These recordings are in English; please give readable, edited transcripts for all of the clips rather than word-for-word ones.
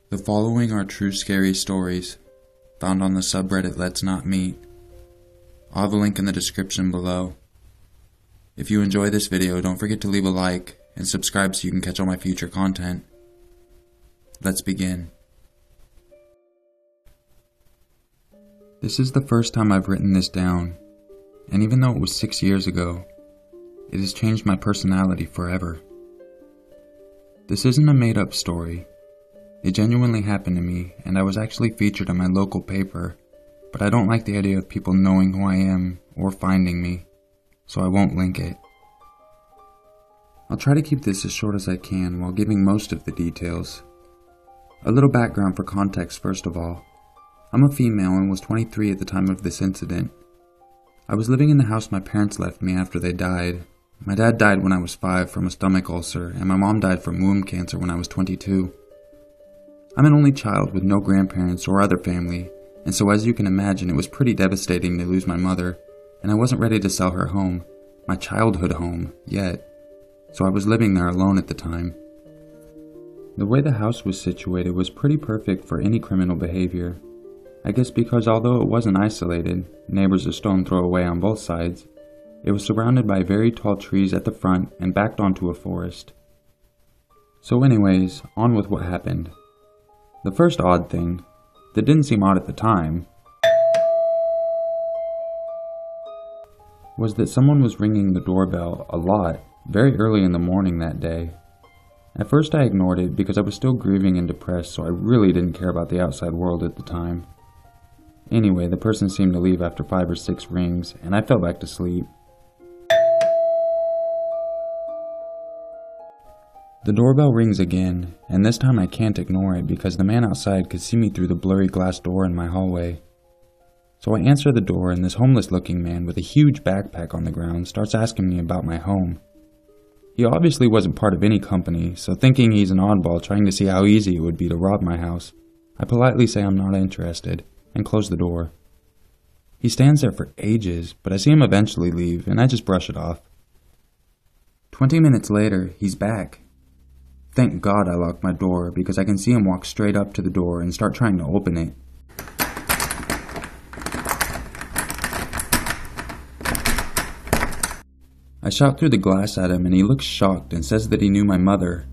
The following are true scary stories found on the subreddit Let's Not Meet. I'll have a link in the description below. If you enjoy this video, don't forget to leave a like and subscribe so you can catch all my future content. Let's begin. This is the first time I've written this down, and even though it was 6 years ago, it has changed my personality forever. This isn't a made-up story. It genuinely happened to me, and I was actually featured in my local paper, but I don't like the idea of people knowing who I am or finding me, so I won't link it. I'll try to keep this as short as I can while giving most of the details. A little background for context first of all. I'm a female and was 23 at the time of this incident. I was living in the house my parents left me after they died. My dad died when I was 5 from a stomach ulcer, and my mom died from womb cancer when I was 22. I'm an only child with no grandparents or other family, and so as you can imagine, it was pretty devastating to lose my mother, and I wasn't ready to sell her home, my childhood home, yet, so I was living there alone at the time. The way the house was situated was pretty perfect for any criminal behavior. I guess because although it wasn't isolated, neighbors a stone throw away on both sides, it was surrounded by very tall trees at the front and backed onto a forest. So anyways, on with what happened. The first odd thing, that didn't seem odd at the time, was that someone was ringing the doorbell a lot, very early in the morning that day. At first I ignored it because I was still grieving and depressed, so I really didn't care about the outside world at the time. Anyway, the person seemed to leave after 5 or 6 rings, and I fell back to sleep. The doorbell rings again, and this time I can't ignore it because the man outside could see me through the blurry glass door in my hallway. So I answer the door, and this homeless-looking man with a huge backpack on the ground starts asking me about my home. He obviously wasn't part of any company, so thinking he's an oddball trying to see how easy it would be to rob my house, I politely say I'm not interested, and close the door. He stands there for ages, but I see him eventually leave, and I just brush it off. 20 minutes later, he's back. Thank God I locked my door because I can see him walk straight up to the door and start trying to open it. I shout through the glass at him and he looks shocked and says that he knew my mother.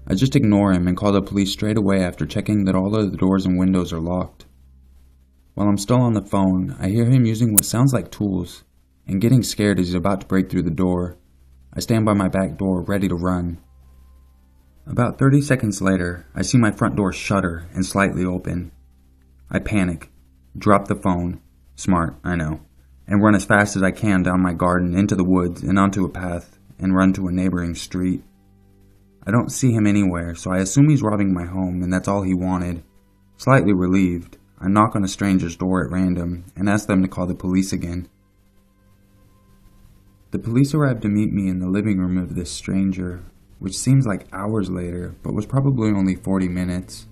I just ignore him and call the police straight away after checking that all of the doors and windows are locked. While I'm still on the phone, I hear him using what sounds like tools, and getting scared as he's about to break through the door. I stand by my back door ready to run. About 30 seconds later, I see my front door shudder and slightly open. I panic, drop the phone, smart, I know, and run as fast as I can down my garden into the woods and onto a path and run to a neighboring street. I don't see him anywhere, so I assume he's robbing my home and that's all he wanted. Slightly relieved, I knock on a stranger's door at random and ask them to call the police again. The police arrived to meet me in the living room of this stranger, which seems like hours later, but was probably only 40 minutes.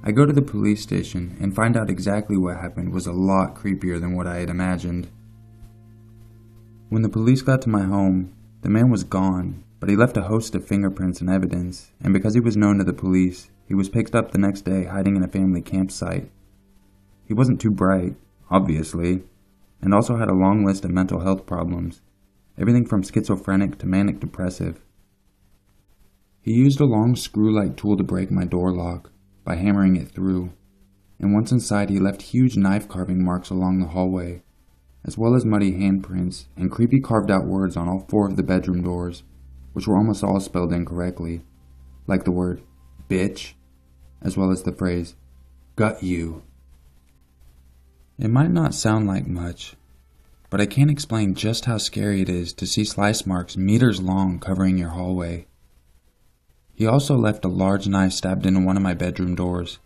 I go to the police station and find out exactly what happened was a lot creepier than what I had imagined. When the police got to my home, the man was gone, but he left a host of fingerprints and evidence, and because he was known to the police, he was picked up the next day hiding in a family campsite. He wasn't too bright, obviously, and also had a long list of mental health problems, everything from schizophrenic to manic depressive. He used a long screw-like tool to break my door lock by hammering it through, and once inside he left huge knife carving marks along the hallway, as well as muddy handprints and creepy carved-out words on all 4 of the bedroom doors, which were almost all spelled incorrectly, like the word bitch, as well as the phrase gut you. It might not sound like much, but I can't explain just how scary it is to see slice marks meters long covering your hallway. He also left a large knife stabbed into one of my bedroom doors,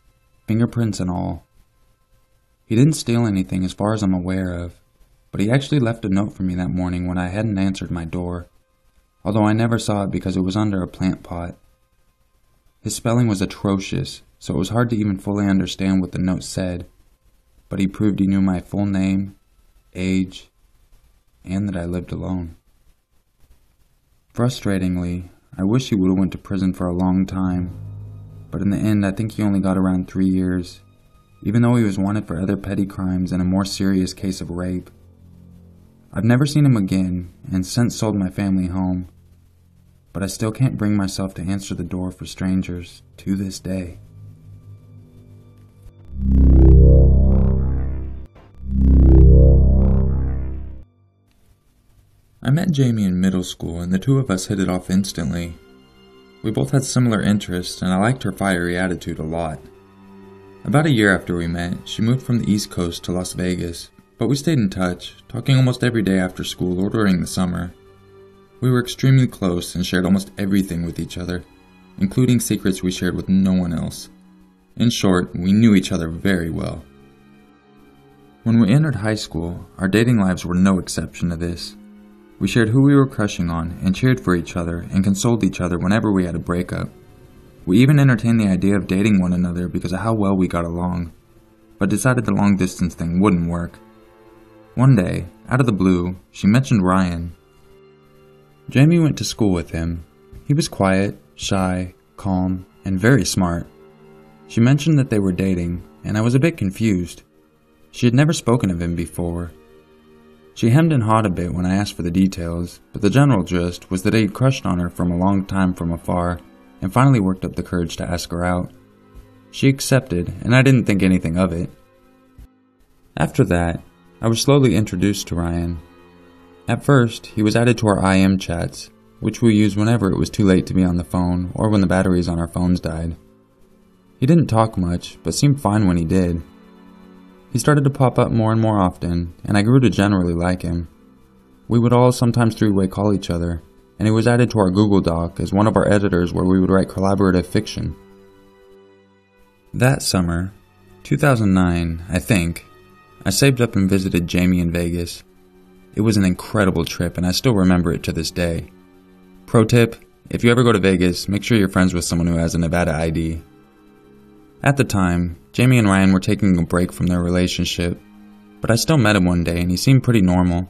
fingerprints and all. He didn't steal anything as far as I'm aware of, but he actually left a note for me that morning when I hadn't answered my door, although I never saw it because it was under a plant pot. His spelling was atrocious, so it was hard to even fully understand what the note said, but he proved he knew my full name, age, and that I lived alone. Frustratingly, I wish he would have went to prison for a long time. but in the end I think he only got around 3 years, even though he was wanted for other petty crimes and a more serious case of rape. I've never seen him again, and since sold my family home, but I still can't bring myself to answer the door for strangers to this day. I met Jamie in middle school, and the two of us hit it off instantly. We both had similar interests, and I liked her fiery attitude a lot. About a year after we met, she moved from the East Coast to Las Vegas, but we stayed in touch, talking almost every day after school or during the summer. We were extremely close and shared almost everything with each other, including secrets we shared with no one else. In short, we knew each other very well. When we entered high school, our dating lives were no exception to this. We shared who we were crushing on and cheered for each other and consoled each other whenever we had a breakup. We even entertained the idea of dating one another because of how well we got along, but decided the long distance thing wouldn't work. One day, out of the blue, she mentioned Ryan. Jamie went to school with him. He was quiet, shy, calm, and very smart. She mentioned that they were dating, and I was a bit confused. She had never spoken of him before. She hemmed and hawed a bit when I asked for the details, but the general gist was that he'd crushed on her from a long time from afar, and finally worked up the courage to ask her out. She accepted, and I didn't think anything of it. After that, I was slowly introduced to Ryan. At first, he was added to our IM chats, which we used whenever it was too late to be on the phone or when the batteries on our phones died. He didn't talk much, but seemed fine when he did. He started to pop up more and more often, and I grew to generally like him. We would all sometimes three-way call each other, and he was added to our Google Doc as one of our editors where we would write collaborative fiction. That summer, 2009, I think, I saved up and visited Jamie in Vegas. It was an incredible trip, and I still remember it to this day. Pro tip, if you ever go to Vegas, make sure you're friends with someone who has a Nevada ID. At the time, Jamie and Ryan were taking a break from their relationship, but I still met him one day and he seemed pretty normal.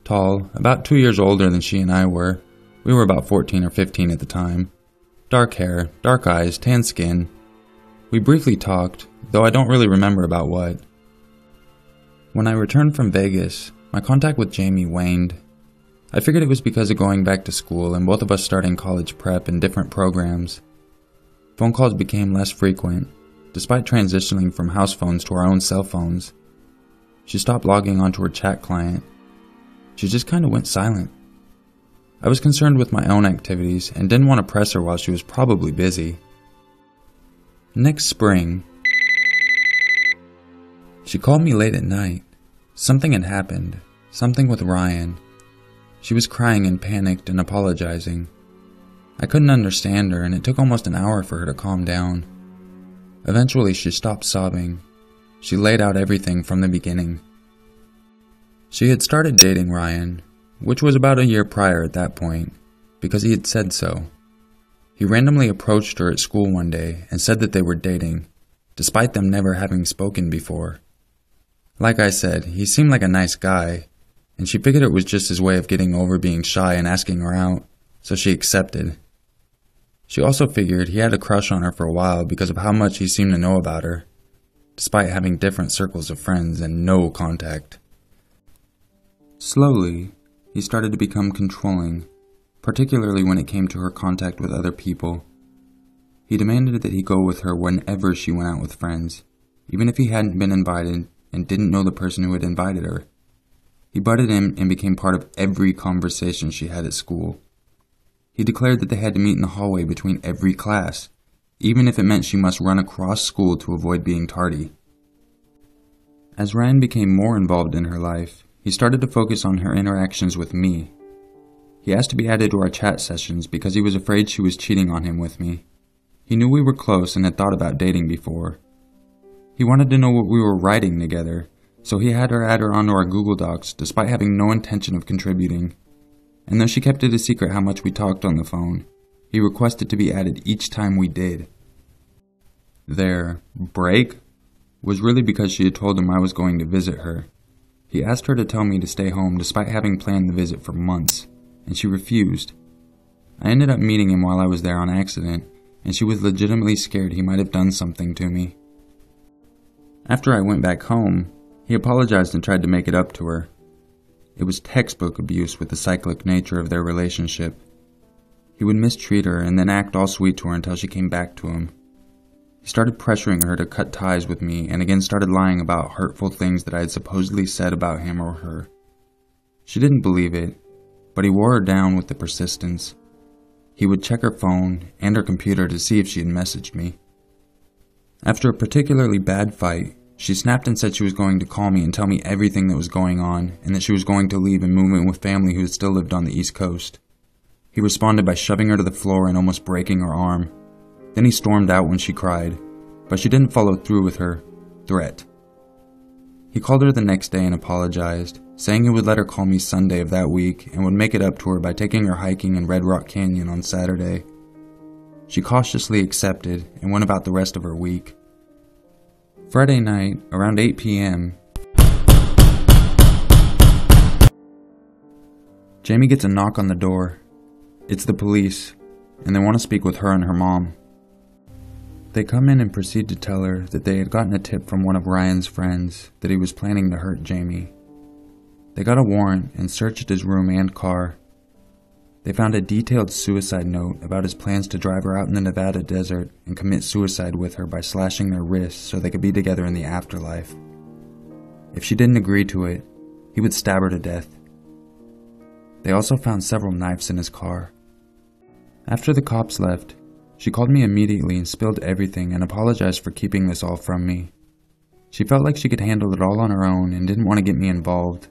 Tall, about 2 years older than she and I were. We were about 14 or 15 at the time. Dark hair, dark eyes, tan skin. We briefly talked, though I don't really remember about what. When I returned from Vegas, my contact with Jamie waned. I figured it was because of going back to school and both of us starting college prep in different programs. Phone calls became less frequent, despite transitioning from house phones to our own cell phones. She stopped logging onto her chat client. She just kind of went silent. I was concerned with my own activities and didn't want to press her while she was probably busy. Next spring, she called me late at night. Something had happened. Something with Ryan. She was crying and panicked and apologizing. I couldn't understand her, and it took almost an hour for her to calm down. Eventually, she stopped sobbing. She laid out everything from the beginning. She had started dating Ryan, which was about a year prior at that point, because he had said so. He randomly approached her at school one day and said that they were dating, despite them never having spoken before. Like I said, he seemed like a nice guy, and she figured it was just his way of getting over being shy and asking her out, so she accepted. She also figured he had a crush on her for a while because of how much he seemed to know about her, despite having different circles of friends and no contact. Slowly, he started to become controlling, particularly when it came to her contact with other people. He demanded that he go with her whenever she went out with friends, even if he hadn't been invited and didn't know the person who had invited her. He butted in and became part of every conversation she had at school. He declared that they had to meet in the hallway between every class, even if it meant she must run across school to avoid being tardy. As Ryan became more involved in her life, he started to focus on her interactions with me. He asked to be added to our chat sessions because he was afraid she was cheating on him with me. He knew we were close and had thought about dating before. He wanted to know what we were writing together, so he had her add her onto our Google Docs despite having no intention of contributing. And though she kept it a secret how much we talked on the phone, he requested to be added each time we did. Their break was really because she had told him I was going to visit her. He asked her to tell me to stay home despite having planned the visit for months, and she refused. I ended up meeting him while I was there on accident, and she was legitimately scared he might have done something to me. After I went back home, he apologized and tried to make it up to her. It was textbook abuse with the cyclic nature of their relationship. He would mistreat her and then act all sweet to her until she came back to him. He started pressuring her to cut ties with me and again started lying about hurtful things that I had supposedly said about him or her. She didn't believe it, but he wore her down with the persistence. He would check her phone and her computer to see if she had messaged me. After a particularly bad fight, she snapped and said she was going to call me and tell me everything that was going on and that she was going to leave and move in with family who still lived on the East Coast. He responded by shoving her to the floor and almost breaking her arm. Then he stormed out when she cried, but she didn't follow through with her threat. He called her the next day and apologized, saying he would let her call me Sunday of that week and would make it up to her by taking her hiking in Red Rock Canyon on Saturday. She cautiously accepted and went about the rest of her week. Friday night, around 8 p.m., Jamie gets a knock on the door. It's the police, and they want to speak with her and her mom. They come in and proceed to tell her that they had gotten a tip from one of Ryan's friends that he was planning to hurt Jamie. They got a warrant and searched his room and car. They found a detailed suicide note about his plans to drive her out in the Nevada desert and commit suicide with her by slashing their wrists so they could be together in the afterlife. If she didn't agree to it, he would stab her to death. They also found several knives in his car. After the cops left, she called me immediately and spilled everything and apologized for keeping this all from me. She felt like she could handle it all on her own and didn't want to get me involved.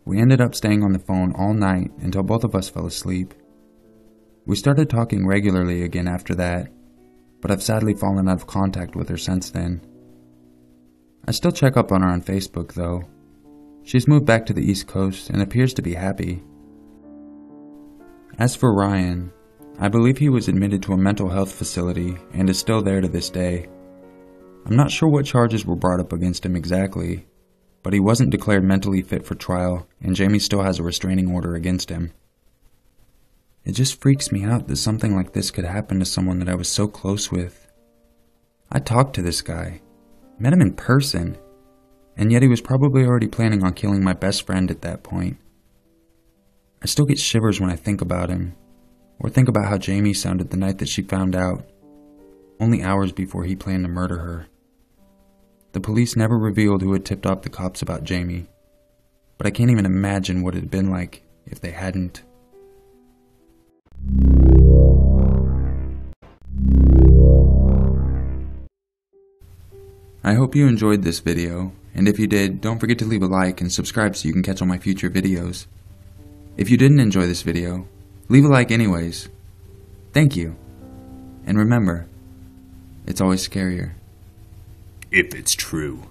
We ended up staying on the phone all night until both of us fell asleep. We started talking regularly again after that, but I've sadly fallen out of contact with her since then. I still check up on her on Facebook though. She's moved back to the East Coast and appears to be happy. As for Ryan, I believe he was admitted to a mental health facility and is still there to this day. I'm not sure what charges were brought up against him exactly, but he wasn't declared mentally fit for trial and Jamie still has a restraining order against him. It just freaks me out that something like this could happen to someone that I was so close with. I talked to this guy, met him in person, and yet he was probably already planning on killing my best friend at that point. I still get shivers when I think about him, or think about how Jamie sounded the night that she found out, only hours before he planned to murder her. The police never revealed who had tipped off the cops about Jamie, but I can't even imagine what it had been like if they hadn't. I hope you enjoyed this video, and if you did, don't forget to leave a like and subscribe so you can catch all my future videos. If you didn't enjoy this video, leave a like anyways. Thank you. And remember, it's always scarier if it's true.